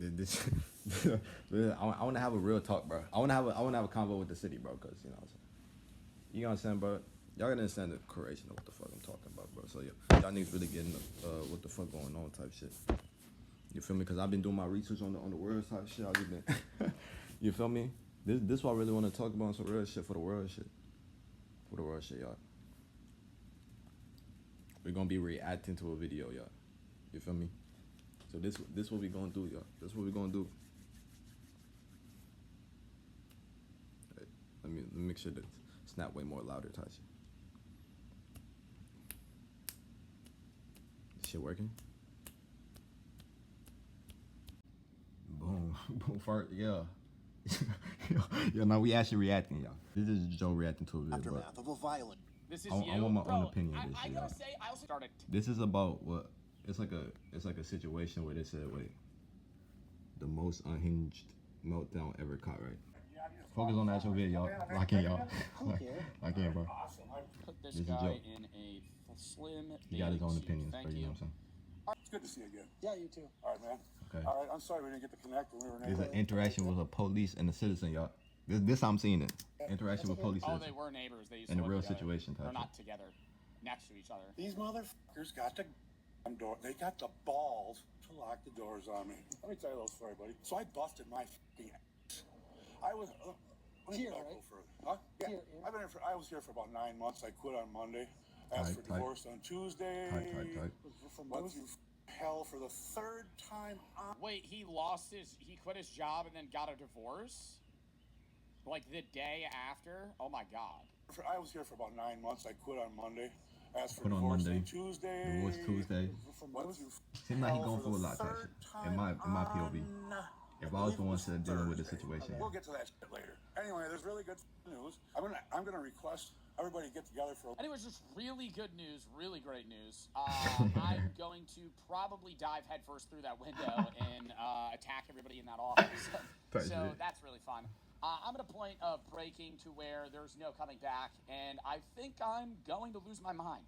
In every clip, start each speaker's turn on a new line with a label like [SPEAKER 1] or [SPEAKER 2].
[SPEAKER 1] This, I want to have a real talk, bro. I want to have a convo with the city, bro. Cause you know, what I'm saying, you know what I'm saying, bro. Y'all gotta understand the correlation of what the fuck I'm talking about, bro. So y'all niggas really getting what the fuck going on type shit. You feel me? Cause I've been doing my research on the world type shit. I've been, you feel me? This what I really want to talk about, some real shit for the world shit. For the world shit, y'all. We're gonna be reacting to a video, y'all. You feel me? So this what we gonna do, y'all. This what we gonna do. Hey, let me make sure that it's not way more louder, Tasha. Shit working? Boom, boom, fart, yeah. Yo, now we actually reacting, y'all. This is Joe reacting to a video.
[SPEAKER 2] Aftermath of a violent.
[SPEAKER 3] This is
[SPEAKER 1] I
[SPEAKER 3] you,
[SPEAKER 1] want my
[SPEAKER 3] bro,
[SPEAKER 1] own opinion of this
[SPEAKER 3] I
[SPEAKER 1] shit,
[SPEAKER 3] gotta
[SPEAKER 1] y'all.
[SPEAKER 3] say, I also started.
[SPEAKER 1] This is about what? It's like a situation where they said, wait, the most unhinged meltdown ever caught, right? Focus on the actual video, y'all. Lock in, y'all. Lock in, bro.
[SPEAKER 3] Put this
[SPEAKER 1] This is
[SPEAKER 3] guy
[SPEAKER 1] Joe.
[SPEAKER 3] in a slim.
[SPEAKER 1] He got his own
[SPEAKER 3] suit.
[SPEAKER 1] opinions,
[SPEAKER 3] Thank
[SPEAKER 1] but you know what I'm saying?
[SPEAKER 4] It's good to see you again.
[SPEAKER 2] Yeah, you too.
[SPEAKER 4] All right, man.
[SPEAKER 1] Okay.
[SPEAKER 4] All right, I'm sorry we didn't get to connect when we were
[SPEAKER 1] There's
[SPEAKER 4] neighbors.
[SPEAKER 1] an interaction with a police and a citizen, y'all. This how I'm seeing it. Interaction with police
[SPEAKER 3] Oh,
[SPEAKER 1] citizen.
[SPEAKER 3] they were neighbors. They used
[SPEAKER 1] In
[SPEAKER 3] to
[SPEAKER 1] a
[SPEAKER 3] live
[SPEAKER 1] real
[SPEAKER 3] together.
[SPEAKER 1] situation type
[SPEAKER 3] Or
[SPEAKER 1] shit.
[SPEAKER 3] not together, next to each other.
[SPEAKER 4] These motherfuckers got the door. They got the balls to lock the doors on me. Let me tell you a little story, buddy. So I busted my fucking ass. I was let me
[SPEAKER 2] Here,
[SPEAKER 4] back
[SPEAKER 2] right?
[SPEAKER 4] a little further. Huh? Yeah.
[SPEAKER 2] Here, yeah.
[SPEAKER 4] I've been here for. I was here for about 9 months. I quit on Monday. Asked for
[SPEAKER 1] Tight.
[SPEAKER 4] divorce on Tuesday.
[SPEAKER 1] Tight.
[SPEAKER 4] Went through hell for the third time.
[SPEAKER 3] Wait, he quit his job and then got a divorce? Like the day after? Oh my god.
[SPEAKER 4] I was here for about 9 months. I quit on Monday. Asked for
[SPEAKER 1] Quit on
[SPEAKER 4] divorce
[SPEAKER 1] Monday.
[SPEAKER 4] on Tuesday.
[SPEAKER 1] Divorce Tuesday.
[SPEAKER 4] Went through
[SPEAKER 1] Seems like he
[SPEAKER 4] hell
[SPEAKER 1] going
[SPEAKER 4] for
[SPEAKER 1] through a
[SPEAKER 4] the
[SPEAKER 1] lot type
[SPEAKER 4] third
[SPEAKER 1] shit. In my POV. If I was the one dealing with the situation.
[SPEAKER 4] We'll get to that shit later. Anyway, there's really good news. I'm gonna request everybody get together for.
[SPEAKER 3] And it was just really good news, really great news. I'm going to probably dive headfirst through that window and attack everybody in that office. So that's really fun. I'm at a point of breaking to where there's no coming back, and I think I'm going to lose my mind.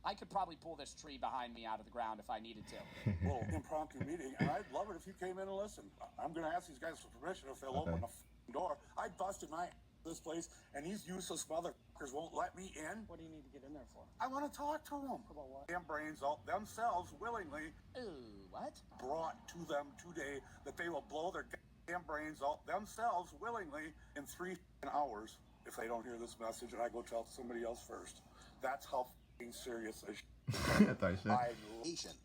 [SPEAKER 3] I could probably pull this tree behind me out of the ground if I needed to.
[SPEAKER 4] Little impromptu meeting, and I'd love it if you came in and listened. I'm gonna ask these guys for permission if they'll open the door. I busted my this place, and these useless motherfuckers won't let me in.
[SPEAKER 2] What do you need to get in there for?
[SPEAKER 4] I want to talk to them.
[SPEAKER 2] About what?
[SPEAKER 4] Damn brains all themselves willingly
[SPEAKER 3] Ooh, what?
[SPEAKER 4] brought to them today that they will blow their damn brains out themselves willingly in 3 hours if they don't hear this message and I go tell somebody else first. That's how serious this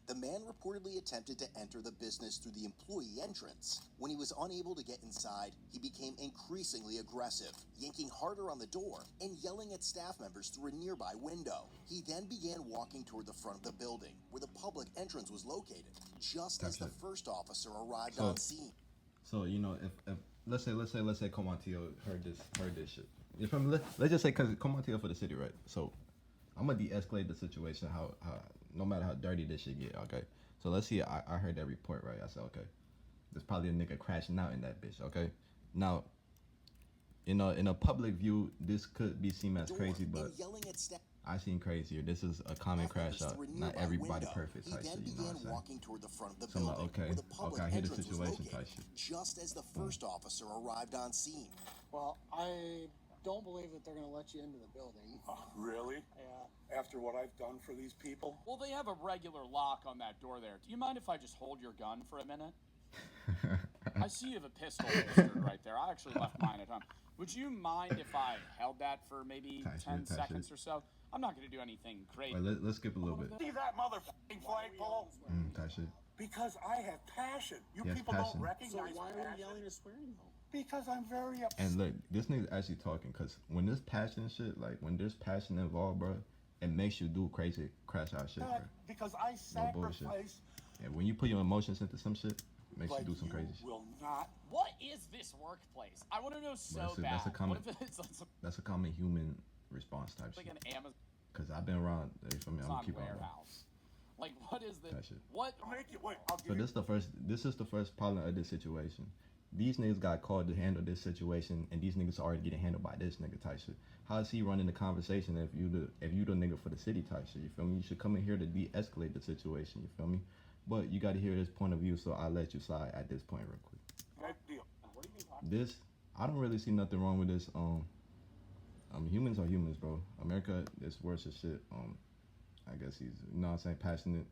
[SPEAKER 2] The man reportedly attempted to enter the business through the employee entrance. When he was unable to get inside, he became increasingly aggressive, yanking harder on the door and yelling at staff members through a nearby window. He then began walking toward the front of the building, where the public entrance was located, just as the first officer arrived on scene.
[SPEAKER 1] So you know, if let's say Comontillo heard this shit. You feel me? Let's just say because Comontillo for the city, right? So I'm gonna de-escalate the situation. How no matter how dirty this shit get, okay. So let's see. I heard that report, right? I said, okay, there's probably a nigga crashing out in that bitch, okay. Now, in a public view, this could be seen as crazy, but I seen crazier. This is a common crash out. Not everybody perfect type shit. You know what I'm saying?
[SPEAKER 2] Walking toward the front of the
[SPEAKER 1] So I'm like,
[SPEAKER 2] building,
[SPEAKER 1] okay,
[SPEAKER 2] where the public
[SPEAKER 1] I hear the
[SPEAKER 2] entrance was
[SPEAKER 1] situation
[SPEAKER 2] located,
[SPEAKER 1] type shit.
[SPEAKER 2] just as the first officer arrived on scene.
[SPEAKER 5] Well, I don't believe that they're going to let you into the building.
[SPEAKER 4] Really?
[SPEAKER 5] Yeah.
[SPEAKER 4] After what I've done for these people?
[SPEAKER 3] Well, they have a regular lock on that door there. Do you mind if I just hold your gun for a minute? I see you have a pistol holstered right there. I actually left mine at home. Would you mind if I held that for maybe 10 seconds or so? I'm not going to do anything crazy.
[SPEAKER 1] Wait, let's skip a little bit.
[SPEAKER 4] See that motherfucking flagpole?
[SPEAKER 1] Type shit.
[SPEAKER 4] Because I have passion. You
[SPEAKER 1] He has
[SPEAKER 4] people
[SPEAKER 1] passion.
[SPEAKER 4] don't recognize
[SPEAKER 5] So why are
[SPEAKER 4] passion.
[SPEAKER 5] you yelling and swearing though?
[SPEAKER 4] Because I'm very upset.
[SPEAKER 1] And look, this nigga's actually talking, cause when there's passion and shit, like when there's passion involved, bro, it makes you do crazy crash out shit, bro.
[SPEAKER 4] Because I
[SPEAKER 1] No bullshit.
[SPEAKER 4] sacrifice.
[SPEAKER 1] And when you put your emotions into some shit, it makes you do some crazy shit.
[SPEAKER 4] Will not.
[SPEAKER 3] What is this workplace? I want to know so bad.
[SPEAKER 1] That's a common,
[SPEAKER 3] What if it's
[SPEAKER 1] that's a common human response type
[SPEAKER 3] like
[SPEAKER 1] shit.
[SPEAKER 3] an Amazon
[SPEAKER 1] Cause I've been around. For me, I'm gonna keep on.
[SPEAKER 3] warehouse? Like, what is this?
[SPEAKER 1] That shit.
[SPEAKER 3] What?
[SPEAKER 4] I'll make it. Wait, I'll give
[SPEAKER 1] So
[SPEAKER 4] you.
[SPEAKER 1] this is the first problem of this situation. These niggas got called to handle this situation, and these niggas are already getting handled by this nigga type shit. How is he running the conversation if you the nigga for the city type shit? You feel me? You should come in here to de-escalate the situation. You feel me? But you got to hear this point of view, so I'll let you slide at this point real quick.
[SPEAKER 4] Right deal.
[SPEAKER 1] This, I don't really see nothing wrong with this. Humans are humans, bro. America is worse as shit. I guess he's, you know what I'm saying, passionate.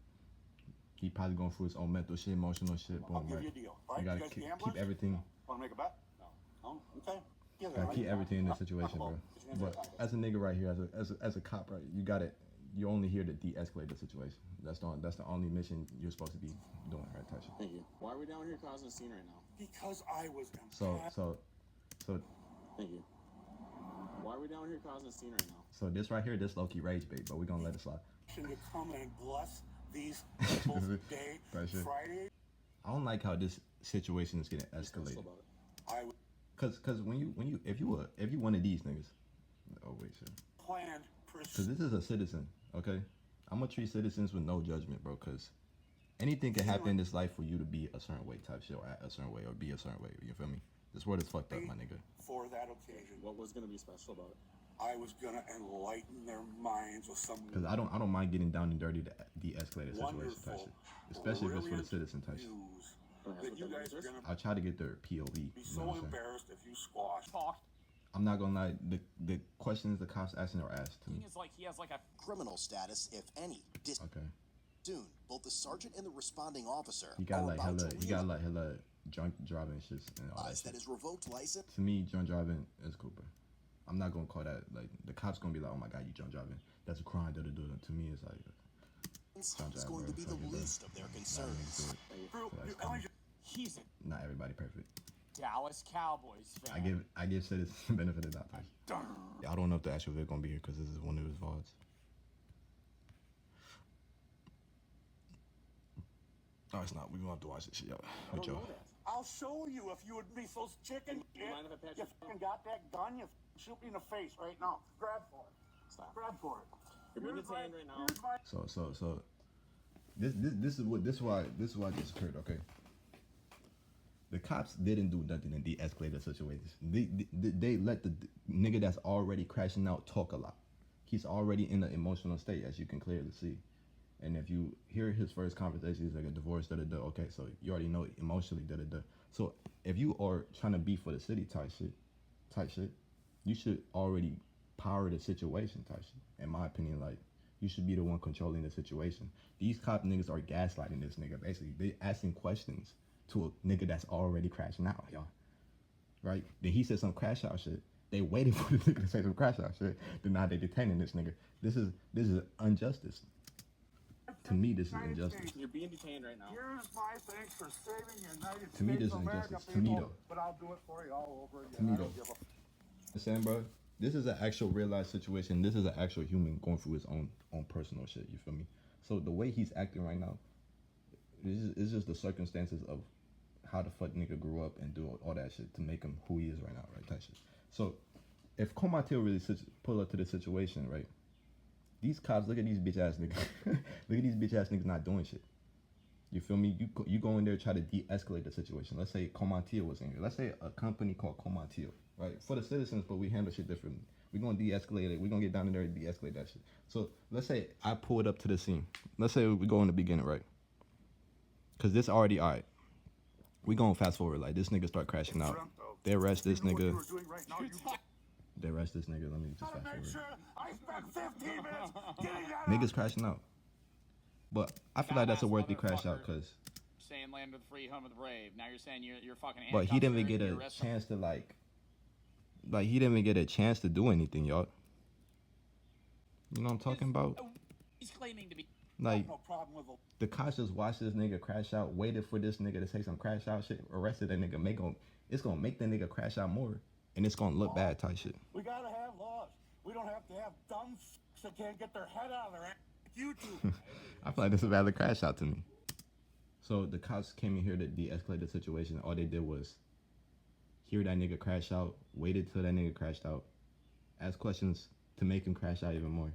[SPEAKER 1] He probably going through his own mental shit, emotional shit.
[SPEAKER 4] I'll
[SPEAKER 1] Boom,
[SPEAKER 4] give
[SPEAKER 1] right.
[SPEAKER 4] you a deal. All right,
[SPEAKER 1] You gotta
[SPEAKER 4] you guys
[SPEAKER 1] keep
[SPEAKER 4] gamblers?
[SPEAKER 1] everything.
[SPEAKER 4] Want to make a bet? No. Okay. Yeah,
[SPEAKER 1] Gotta keep everything in this situation, bro. But as a nigga right here, as a cop, right, you got it. You're only here to de-escalate the situation. That's the only mission you're supposed to be doing, right, Tasha?
[SPEAKER 6] Thank you. Why are we down here causing a scene right now?
[SPEAKER 4] Because I was
[SPEAKER 1] So
[SPEAKER 6] Thank you. Why are we down here causing a scene right now?
[SPEAKER 1] so this right here, this low-key rage bait, but we're gonna let it slide.
[SPEAKER 4] to come and bless these people's day,
[SPEAKER 1] Tasha.
[SPEAKER 4] Friday.
[SPEAKER 1] I don't like how this situation is getting
[SPEAKER 6] What's
[SPEAKER 1] escalated.
[SPEAKER 6] about it?
[SPEAKER 4] I would
[SPEAKER 1] Cause when you if you one of these niggas, oh wait, shit.
[SPEAKER 4] planned
[SPEAKER 1] Cause this is a citizen, okay? I'm gonna treat citizens with no judgment, bro. Cause anything can happen in this life for you to be a certain way, type shit, or act a certain way, or be a certain way. You feel me? This world is fucked up, my nigga.
[SPEAKER 4] for that occasion.
[SPEAKER 6] What was gonna be special about it?
[SPEAKER 4] I was gonna enlighten their minds with some
[SPEAKER 1] Cause I don't mind getting down and dirty to de-escalate a situation, type
[SPEAKER 4] wonderful,
[SPEAKER 1] shit. Especially if it's for the
[SPEAKER 4] brilliant
[SPEAKER 1] citizen, type shit.
[SPEAKER 4] news
[SPEAKER 6] That's
[SPEAKER 4] that
[SPEAKER 6] what
[SPEAKER 4] you
[SPEAKER 6] that
[SPEAKER 4] guys
[SPEAKER 6] means.
[SPEAKER 4] are gonna
[SPEAKER 1] I'll try to get their POV.
[SPEAKER 4] be
[SPEAKER 1] You know
[SPEAKER 4] so
[SPEAKER 1] what I'm saying?
[SPEAKER 4] embarrassed if you squash.
[SPEAKER 3] Talk.
[SPEAKER 1] I'm not gonna lie. The questions the cops asking are asked to me.
[SPEAKER 3] Thing is, like, he has like a
[SPEAKER 2] Criminal status, if any.
[SPEAKER 1] Okay.
[SPEAKER 2] Soon, both the sergeant and the responding officer
[SPEAKER 1] You got
[SPEAKER 2] are
[SPEAKER 1] like
[SPEAKER 2] about
[SPEAKER 1] hella.
[SPEAKER 2] to
[SPEAKER 1] You got
[SPEAKER 2] realize
[SPEAKER 1] like hella drunk driving shit and all that
[SPEAKER 2] that
[SPEAKER 1] shit.
[SPEAKER 2] his revoked license
[SPEAKER 1] To me, drunk driving is cool, bro. I'm not gonna call that like the cops gonna be like, oh my god, you drunk driving. That's a crime. Da da da. To me, it's like. Drunk
[SPEAKER 2] is
[SPEAKER 1] driving,
[SPEAKER 2] going
[SPEAKER 1] bro.
[SPEAKER 2] to be the
[SPEAKER 1] Fuck it, bro.
[SPEAKER 2] least of their
[SPEAKER 1] Not even
[SPEAKER 2] concerns.
[SPEAKER 1] do it.
[SPEAKER 4] Drew,
[SPEAKER 1] So that's
[SPEAKER 4] let me
[SPEAKER 1] cool.
[SPEAKER 4] just
[SPEAKER 3] he's a
[SPEAKER 1] Not everybody perfect.
[SPEAKER 3] Dallas Cowboys fan.
[SPEAKER 1] I give citizens the benefit of the doubt. I don't know if the actual vid gonna be here because this is one of his VODs. No, it's not. We gonna have to watch this shit, y'all. With y'all.
[SPEAKER 4] I'll show you if you would be so chicken.
[SPEAKER 6] You mind if I pat
[SPEAKER 4] You
[SPEAKER 6] your
[SPEAKER 4] fucking got that gun? You shoot me in the face right now. Grab for it.
[SPEAKER 6] Stop.
[SPEAKER 4] Grab for it.
[SPEAKER 6] You're being
[SPEAKER 4] Here's my-
[SPEAKER 6] detained right now.
[SPEAKER 4] here's my-
[SPEAKER 1] So this is why this occurred. Okay. The cops didn't do nothing to de-escalate the situation. They let the nigga that's already crashing out talk a lot. He's already in an emotional state, as you can clearly see. And if you hear his first conversation, he's like a divorce, da da da. Okay, so you already know emotionally, da da da. So if you are trying to be for the city type shit, you should already power the situation type shit. In my opinion, like you should be the one controlling the situation. These cop niggas are gaslighting this nigga. Basically, they asking questions to a nigga that's already crashing out, y'all. Right? Then he said some crash out shit. They waited for the nigga to say some crash out shit. Then now they detaining this nigga. This is injustice. To me, this is injustice.
[SPEAKER 6] You're being detained right now.
[SPEAKER 4] Here's my thanks for saving the United
[SPEAKER 1] To me,
[SPEAKER 4] States
[SPEAKER 1] this
[SPEAKER 4] of
[SPEAKER 1] is
[SPEAKER 4] America,
[SPEAKER 1] injustice. To me,
[SPEAKER 4] people,
[SPEAKER 1] though.
[SPEAKER 4] but I'll do it for you all over again.
[SPEAKER 1] To me,
[SPEAKER 4] I
[SPEAKER 1] though.
[SPEAKER 4] don't give a
[SPEAKER 1] Understand, bro? This is an actual real life situation. This is an actual human going through his own personal shit. You feel me? So the way he's acting right now, it's just the circumstances of how the fuck nigga grew up and do all that shit to make him who he is right now, right? That shit. So if Comatil really pull up to the situation, right? These cops, look at these bitch ass niggas. Look at these bitch ass niggas not doing shit. You feel me? You go in there try to de-escalate the situation. Let's say Comatil was in here. Let's say a company called Comatil, right? For the citizens, but we handle shit differently. We're gonna de-escalate it. We're gonna get down in there and de-escalate that shit. So let's say I pulled up to the scene. Let's say we go in the beginning, right? Cause this already alright. We gonna fast forward. Like this nigga start crashing out. They arrest this
[SPEAKER 4] You know what
[SPEAKER 1] nigga.
[SPEAKER 4] you were doing right now? You
[SPEAKER 1] They arrest this nigga. Let me just
[SPEAKER 4] gotta
[SPEAKER 1] fast
[SPEAKER 4] make
[SPEAKER 1] forward.
[SPEAKER 4] sure I spent 15 minutes getting that
[SPEAKER 1] Niggas crashing out. But I feel like that's a worthy crash out, cause.
[SPEAKER 3] saying land of the free, home of the brave. Now you're saying you're fucking.
[SPEAKER 1] But he didn't even
[SPEAKER 3] handcuffs
[SPEAKER 1] get
[SPEAKER 3] there,
[SPEAKER 1] a
[SPEAKER 3] you arrest him.
[SPEAKER 1] chance to like he didn't even get a chance to do anything, y'all. You know what I'm talking about?
[SPEAKER 3] Oh, he's claiming to be.
[SPEAKER 1] Like
[SPEAKER 4] no problem with the
[SPEAKER 1] the cops just watched this nigga crash out, waited for this nigga to say some crash out shit, arrested that nigga, it's gonna make the nigga crash out more, and it's gonna look bad type shit.
[SPEAKER 4] We gotta have laws. We don't have to have dumb f***s that can't get their head out of their ass. You two.
[SPEAKER 1] I feel like this is a valid crash out to me. So the cops came in here to de-escalate the situation. All they did was hear that nigga crash out, waited till that nigga crashed out, ask questions to make him crash out even more.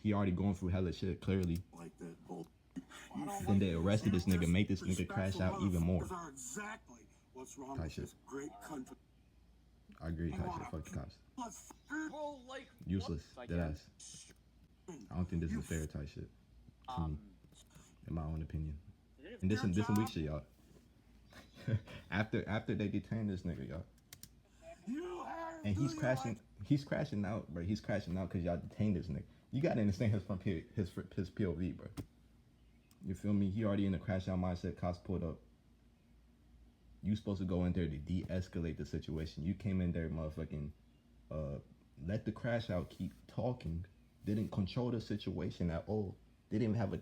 [SPEAKER 1] He already going through hella shit, clearly.
[SPEAKER 4] Like that bull.
[SPEAKER 1] Then they arrested this nigga, made this nigga crash out even more.
[SPEAKER 4] Are exactly what's wrong
[SPEAKER 1] Type
[SPEAKER 4] with
[SPEAKER 1] shit.
[SPEAKER 4] this great country.
[SPEAKER 1] I agree, type shit. Fuck the cops.
[SPEAKER 4] Motherfucker.
[SPEAKER 3] Well, like.
[SPEAKER 1] Useless.
[SPEAKER 3] Like,
[SPEAKER 1] Deadass. I don't think this is fair type shit. To me. in my own opinion. And this some weak shit, y'all. after they detain this nigga, y'all. And he's crashing out, bro. He's crashing out because y'all detained this nigga. You gotta understand his POV, bro. You feel me? He already in the crash out mindset. Cops pulled up. You supposed to go in there to de-escalate the situation. You came in there, motherfucking, let the crash out keep talking. Didn't control the situation at all. They didn't have a.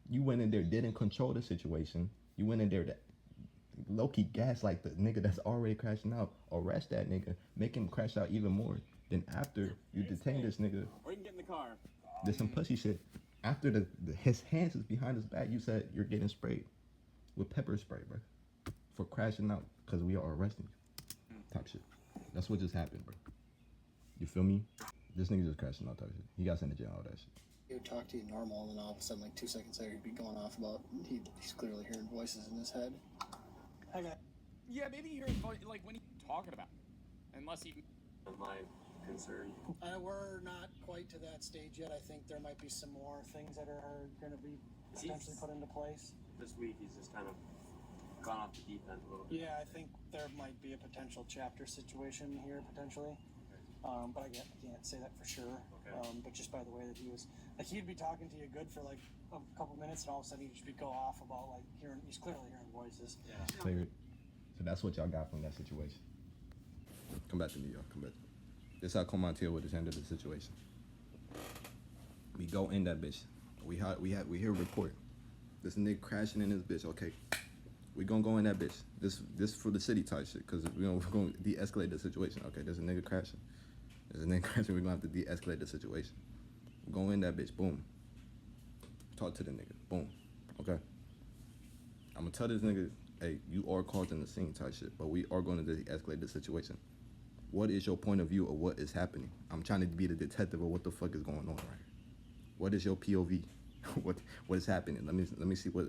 [SPEAKER 1] You went in there, didn't control the situation. You went in there to low-key gaslight the nigga that's already crashing out. Arrest that nigga, make him crash out even more. Then after you detain this nigga,
[SPEAKER 6] or you can get in the car.
[SPEAKER 1] there's some pussy shit. After his hands is behind his back, you said you're getting sprayed with pepper spray, bro, for crashing out because we are arresting you. Type shit. That's what just happened, bro. You feel me? This nigga just crashing out type shit. He got sent to jail, all that shit.
[SPEAKER 5] He would talk to you normal, and then all of a sudden, like 2 seconds later, he'd be going off about he's clearly hearing voices in his head. Okay.
[SPEAKER 3] Yeah, maybe you hear like when he's talking about, unless he.
[SPEAKER 6] My concern.
[SPEAKER 5] We're not quite to that stage yet. I think there might be some more things that are going to be potentially put into place.
[SPEAKER 6] This week, he's just kind of gone off the deep end a little bit.
[SPEAKER 5] Yeah, I think there might be a potential chapter situation here, potentially. But I can't say that for sure.
[SPEAKER 6] Okay.
[SPEAKER 5] But just by the way that he was, like, he'd be talking to you good for like a couple minutes, and all of a sudden he'd just go off about like he's clearly hearing voices.
[SPEAKER 6] Yeah.
[SPEAKER 1] Cleared. So that's what y'all got from that situation. Come back to me, y'all. Come back. This how Comontiel would handle the situation. We go in that bitch. We hear a report. This nigga crashing in this bitch. Okay, we gonna go in that bitch. This for the city type shit, cause we're gonna de-escalate the situation. Okay, there's a nigga crashing. We're gonna have to de-escalate the situation. Go in that bitch. Boom. Talk to the nigga. Boom. Okay. I'm gonna tell this nigga, hey, you are causing the scene type shit, but we are gonna de-escalate the situation. What is your point of view of what is happening? I'm trying to be the detective of what the fuck is going on right here. What is your POV? what is happening? Let me see what.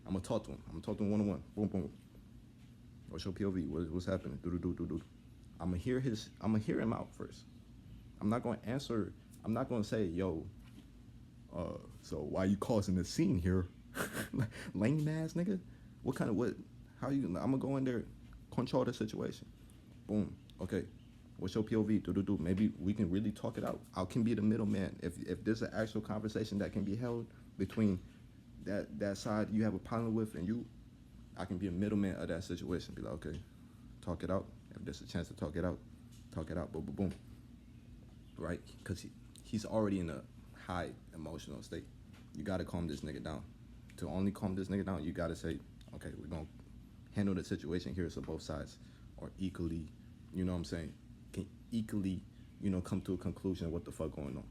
[SPEAKER 1] I'm gonna talk to him. I'm gonna talk to him one-on-one. Boom, boom. What's your POV? What's happening? Do. I'm gonna hear him out first. I'm not gonna answer. I'm not gonna say, yo. So why you causing the scene here? Lame ass nigga. How you? I'm gonna go in there, control the situation. Boom. Okay. What's your POV? Do. Maybe we can really talk it out. I can be the middleman. If there's an actual conversation that can be held between that side you have a problem with and you, I can be a middleman of that situation. Be like, okay, talk it out. If there's a chance to talk it out. Boom, boom, boom. Right? Because he's already in a high emotional state. You got to calm this nigga down. To only calm this nigga down, you got to say, okay, we're going to handle the situation here so both sides are equally, you know what I'm saying, can equally, come to a conclusion of what the fuck going on.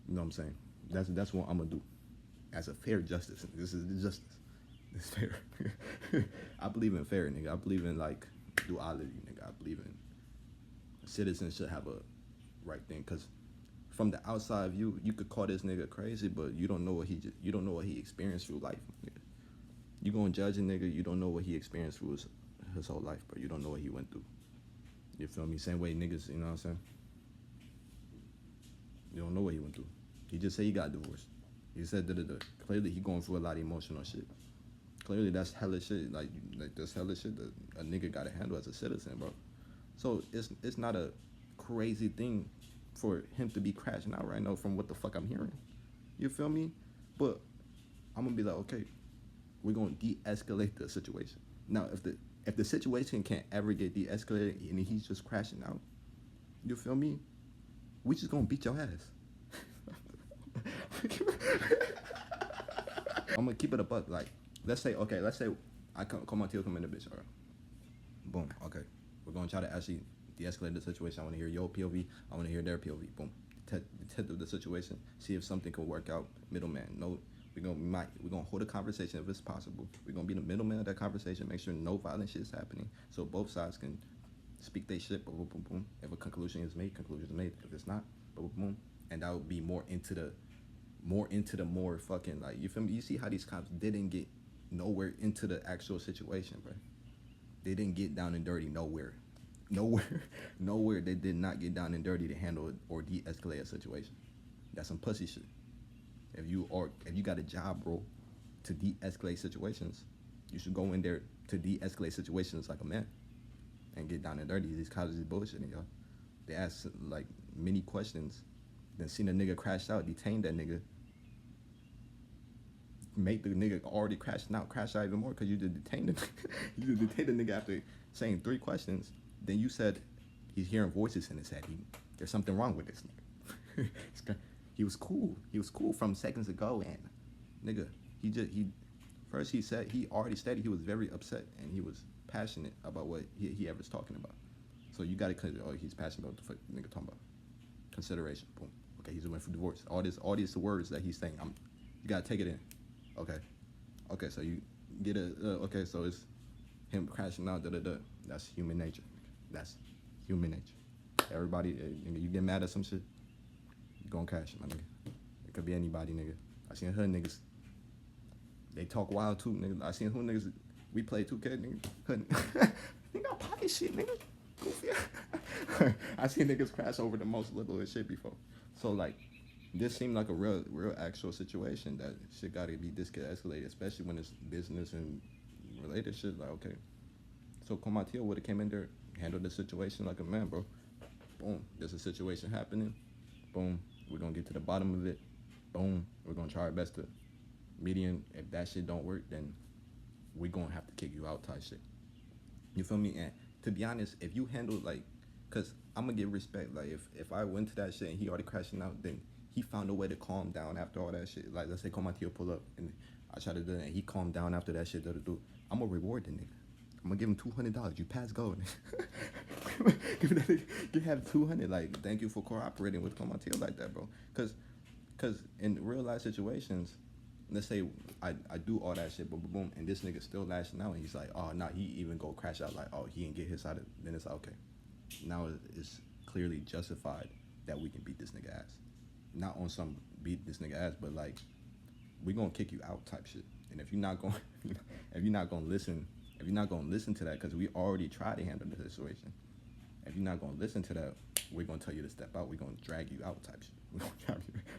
[SPEAKER 1] You know what I'm saying? That's what I'm going to do. As a fair justice. This is justice. It's fair. I believe in fair, nigga. I believe in, like, duality, nigga. I believe in citizens should have a right thing. Because from the outside view, you could call this nigga crazy, but you don't know what he experienced through life, nigga. You gonna judge a nigga, you don't know what he experienced through his whole life, bro. You don't know what he went through. You feel me? Same way niggas, you know what I'm saying? You don't know what he went through. He just said he got divorced. He said da-da-da. Clearly he going through a lot of emotional shit. Clearly that's hella shit. Like that's hella shit that a nigga gotta handle as a citizen, bro. So it's not a crazy thing for him to be crashing out right now from what the fuck I'm hearing. You feel me? But I'm gonna be like, okay, we're gonna de-escalate the situation. Now, if the situation can't ever get de-escalated and he's just crashing out, you feel me? We just gonna beat your ass. I'm gonna keep it a buck. Like, let's say I come on to come in the bitch. All right. Boom. Okay. We're gonna try to actually de-escalate the situation. I want to hear your POV. I want to hear their POV. Boom. Detective the situation. See if something can work out. Middleman. No. We're gonna hold a conversation if it's possible. We're gonna be the middleman of that conversation. Make sure no violent shit is happening, so both sides can speak their shit. Boom, boom, boom, boom. If a conclusion is made. If it's not, boom, boom, boom. And that would be more into the more fucking, like, you feel me? You see how these cops didn't get nowhere into the actual situation, bro. They didn't get down and dirty nowhere. They did not get down and dirty to handle it or de-escalate a situation. That's some pussy shit. If you got a job, bro, to de-escalate situations, you should go in there to de-escalate situations like a man and get down and dirty. These colleges is bullshitting, y'all. They ask like many questions, then seen a nigga crash out, detain that nigga, make the nigga already crash out even more because you just detained him. You just detained the nigga after saying 3 questions. Then you said he's hearing voices in his head. There's something wrong with this nigga. He was cool. He was cool from seconds ago, and nigga, he said he already stated he was very upset and he was passionate about what he ever was talking about. So you gotta he's passionate about the fuck nigga talking about. Consideration. Boom. Okay, he's went for divorce. All these words that he's saying, you gotta take it in. Okay, so you get okay, so it's him crashing out, That's human nature. That's human nature. Everybody, nigga, you get mad at some shit, you gonna crash, my nigga. It could be anybody, nigga. I seen hood niggas, they talk wild too, nigga. I seen hood niggas, we play 2K, nigga. Hood, nigga, I pocket shit, nigga. Goofy. I seen niggas crash over the most littlest shit before. So like, this seemed like a real actual situation that shit gotta be de-escalated, especially when it's business and related shit. Like, okay, so Comatio would have came in there, handled the situation like a man, bro. Boom, there's a situation happening. Boom, we're gonna get to the bottom of it. Boom, we're gonna try our best to median. If that shit don't work, then we're gonna have to kick you out type shit. You feel me? And to be honest, if you handle like, cause I'm gonna give respect. Like if I went to that shit and he already crashing out, then he found a way to calm down after all that shit. Like, let's say Comatio pull up and I try to do that and he calmed down after that shit. I'm gonna reward the nigga. I'm gonna give him $200. You pass go. You have 200. Like, thank you for cooperating with Comatio like that, bro. Cause in real life situations, let's say I do all that shit, boom, boom, boom, and this nigga still lashing out, and he's like, oh, nah, he even go crash out, like, oh, he didn't get his side of it. Then it's like, okay, now it's clearly justified that we can beat this nigga ass. Not on some beat this nigga ass, but like, we gonna kick you out type shit. And if you're not gonna listen to that, because we already tried to handle the situation. If you're not gonna listen to that, we're gonna tell you to step out. We're gonna drag you out type shit. We're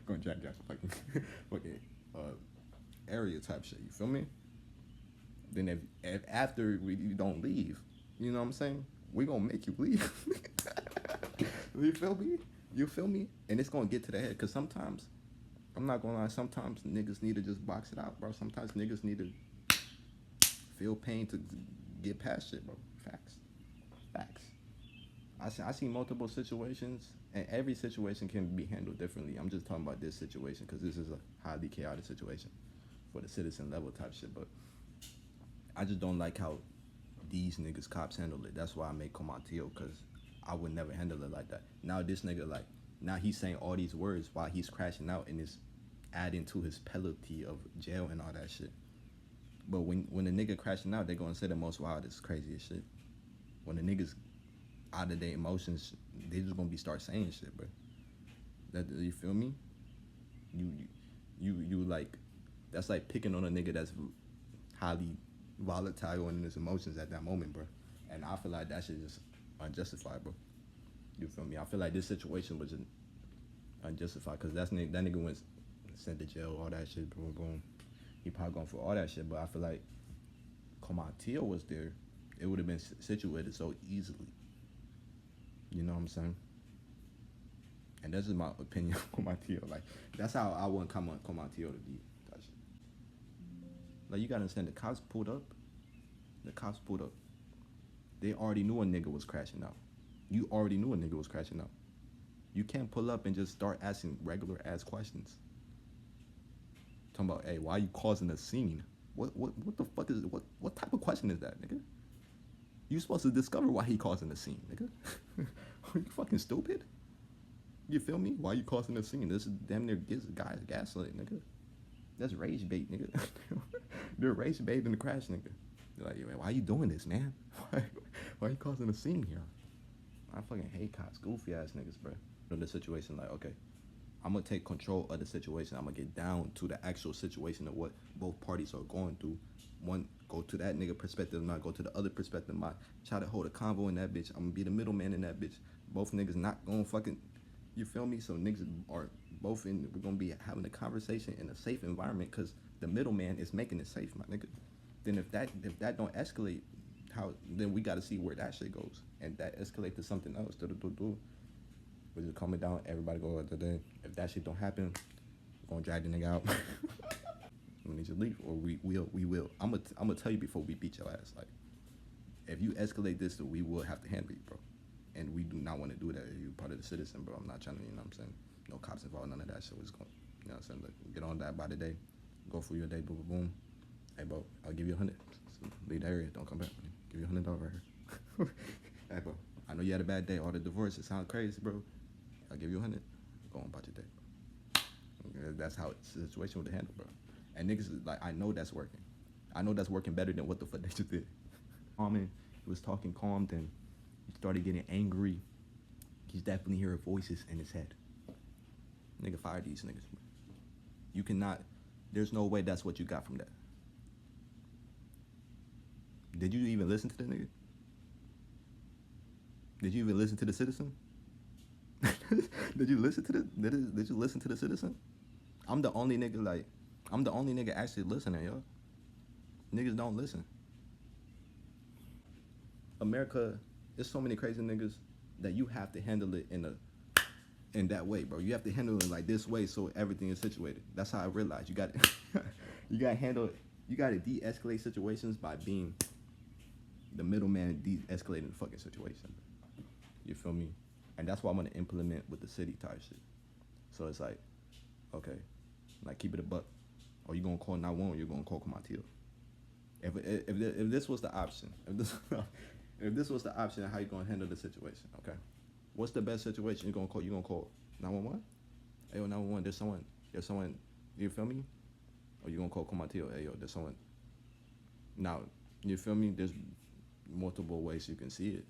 [SPEAKER 1] gonna drag you out fucking area type shit. You feel me? Then if after you don't leave, you know what I'm saying? We're gonna make you leave. You feel me? You feel me? And it's gonna get to the head, because sometimes, I'm not gonna lie, sometimes niggas need to just box it out, bro. Sometimes niggas need to feel pain to get past shit, bro. Facts. I see multiple situations, and every situation can be handled differently. I'm just talking about this situation because this is a highly chaotic situation for the citizen level type shit. But I just don't like how these niggas cops handle it. That's why I make Comatio, because I would never handle it like that. Now this nigga, like, now he's saying all these words while he's crashing out, and it's adding to his penalty of jail and all that shit. But when the nigga crashing out, they're gonna say the most wildest, craziest shit. When the niggas out of their emotions, they just gonna start saying shit, bro. That, you feel me? You like, that's like picking on a nigga that's highly volatile in his emotions at that moment, bro. And I feel like that shit is unjustified, bro. You feel me? I feel like this situation was unjustified, because that nigga went sent to jail, all that shit, boom, boom. He probably going for all that shit, but I feel like Comatio was there, it would have been situated so easily. You know what I'm saying? And that's just my opinion on Comatio. Like, that's how I want Comatio to be. That shit. Like, you gotta understand, the cops pulled up. They already knew a nigga was crashing out. You already knew a nigga was crashing out. You can't pull up and just start asking regular ass questions. Talking about, hey, why are you causing a scene? What the fuck is, what type of question is that, nigga? You supposed to discover why he causing a scene, nigga. Are you fucking stupid? You feel me? Why you causing a scene? This is damn near guys gaslight, nigga. That's rage bait, nigga. They're rage bait in the crash, nigga. They're like, why you doing this, man? Why you causing a scene here? I fucking hate cops, goofy ass niggas, bro. In the situation, like, okay, I'm gonna take control of the situation. I'm gonna get down to the actual situation of what both parties are going through. One, go to that nigga perspective, not go to the other perspective. Try to hold a convo in that bitch. I'm gonna be the middleman in that bitch. Both niggas not gonna fucking, you feel me? So niggas are both in, we're gonna be having a conversation in a safe environment, because The middleman is making it safe, my nigga. Then if that don't escalate, then we got to see where that shit goes, and that escalate to something else. We just calm it down. Everybody go today. If that shit don't happen, we're gonna drag the nigga out. We need to leave, or we will. I'm gonna tell you before we beat your ass. Like, if you escalate this, we will have to handle you, bro. And we do not want to do that. You're part of the citizen, bro. I'm not trying to, you know what I'm saying? No cops involved, none of that shit was going, you know what I'm saying? Like, get on that by the day. Go for your day, boom, boom, boom. Hey, bro, I'll give you 100. So leave the area, don't come back. Give you $100 right here. Hey, bro, I know you had a bad day. All the divorce, it sounds crazy, bro. I'll give you 100. Go on about your day. That's how it's the situation with the handle, bro. And niggas, like, I know that's working. I know that's working better than what the fuck they just did. Calming, he was talking calm, then he started getting angry. He's definitely hearing voices in his head. Nigga, fire these niggas. You cannot, there's no way that's what you got from that. Did you even listen to the nigga? Did you even listen to the citizen? Did you listen to the citizen? I'm the only nigga actually listening, yo. Niggas don't listen. America, there's so many crazy niggas that you have to handle it in that way, bro. You have to handle it like this way so everything is situated. That's how I realized you got you got to handle it. You got to de-escalate situations by being the middleman, de-escalating the fucking situation. You feel me? And that's what I'm gonna implement with the city type shit. So it's like, okay, like keep it a buck. Or you gonna call 911 or you gonna call Comatillo. If this was the option, if this was the option, how you gonna handle the situation? Okay, what's the best situation you gonna call? You gonna call 911? Hey, yo, 911. There's someone. You feel me? Or you gonna call Comatillo? Hey, yo, there's someone. Now, you feel me? There's multiple ways you can see it.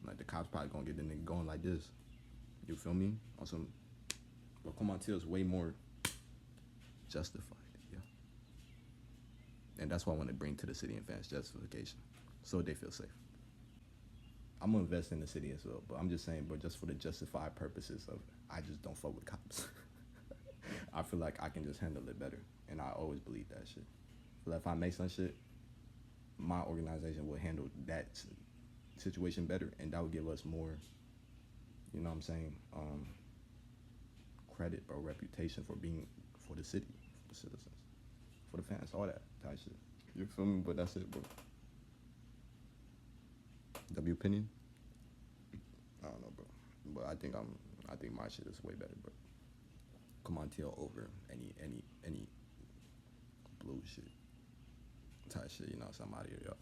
[SPEAKER 1] Like the cops probably gonna get the nigga going like this. You feel me? On some. But Comatillo's way more justified. Yeah. And that's what I want to bring to the city and fans, justification, so they feel safe. I'm gonna invest in the city as well, but I'm just saying, but just for the justified purposes of, I just don't fuck with cops. I feel like I can just handle it better, and I always believe that shit. But if I make some shit, my organization will handle that situation better, and that would give us more, you know what I'm saying, credit or reputation for being for the city, for the citizens, for the fans, all that type shit. You feel me? But that's it, bro. W opinion? I don't know, bro. But I think my shit is way better, bro. Comatillo over any blue shit type shit. You know, so I'm out of here, y'all.